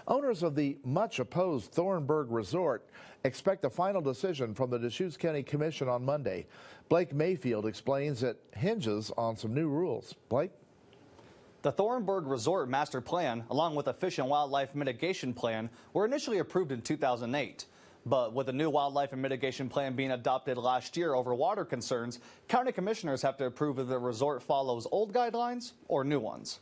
Owners of the much-opposed Thornburgh Resort expect a final decision from the Deschutes County Commission on Monday. Blake Mayfield explains it hinges on some new rules. Blake? The Thornburgh Resort Master Plan, along with a Fish and Wildlife Mitigation Plan, were initially approved in 2008. But with the new Wildlife and Mitigation Plan being adopted last year over water concerns, county commissioners have to approve if the resort follows old guidelines or new ones.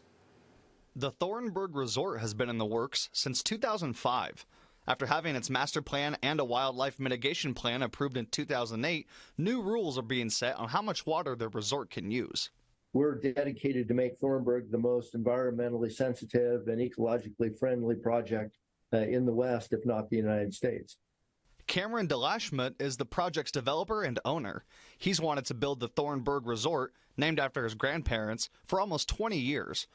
The Thornburgh Resort has been in the works since 2005. After having its master plan and a wildlife mitigation plan approved in 2008, new rules are being set on how much water the resort can use. We're dedicated to make Thornburgh the most environmentally sensitive and ecologically friendly project in the West, if not the United States. Cameron DeLashmutt is the project's developer and owner. He's wanted to build the Thornburgh Resort, named after his grandparents, for almost 20 years.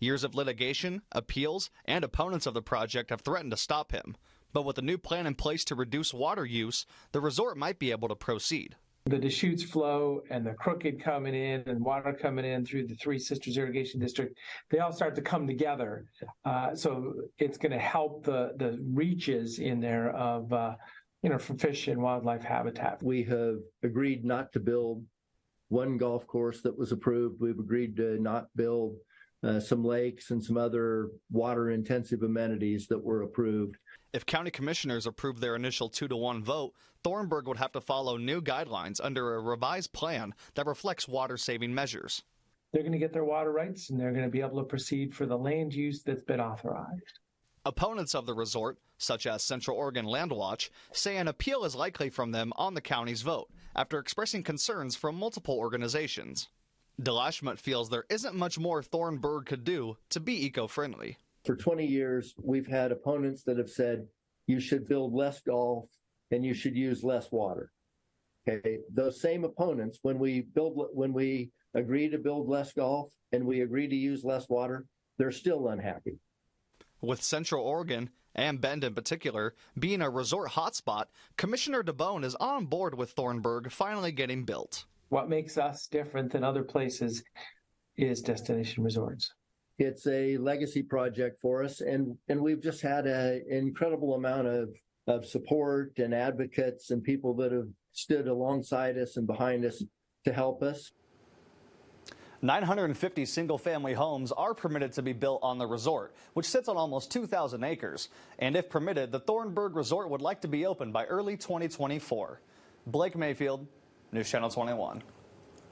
Years of litigation, appeals, and opponents of the project have threatened to stop him. But with a new plan in place to reduce water use, the resort might be able to proceed. The Deschutes flow and the Crooked coming in and water coming in through the Three Sisters Irrigation District, they all start to come together. So it's going to help the reaches in there of, for fish and wildlife habitat. We have agreed not to build one golf course that was approved. We've agreed to not build some lakes and some other water-intensive amenities that were approved. If county commissioners approve their initial 2-to-1 vote, Thornburgh would have to follow new guidelines under a revised plan that reflects water-saving measures. They're going to get their water rights, and they're going to be able to proceed for the land use that's been authorized. Opponents of the resort, such as Central Oregon Land Watch, say an appeal is likely from them on the county's vote, after expressing concerns from multiple organizations. DeLashmutt feels there isn't much more Thornburgh could do to be eco-friendly. For 20 years, we've had opponents that have said you should build less golf and you should use less water. Okay, those same opponents, when we agree to build less golf and we agree to use less water, they're still unhappy. With Central Oregon, and Bend in particular, being a resort hotspot, Commissioner DeBone is on board with Thornburgh finally getting built. What makes us different than other places is destination resorts. It's a legacy project for us, and we've just had an incredible amount of support and advocates and people that have stood alongside us and behind us to help us. 950 single-family homes are permitted to be built on the resort, which sits on almost 2,000 acres. And if permitted, the Thornburgh Resort would like to be open by early 2024. Blake Mayfield, News Channel 21.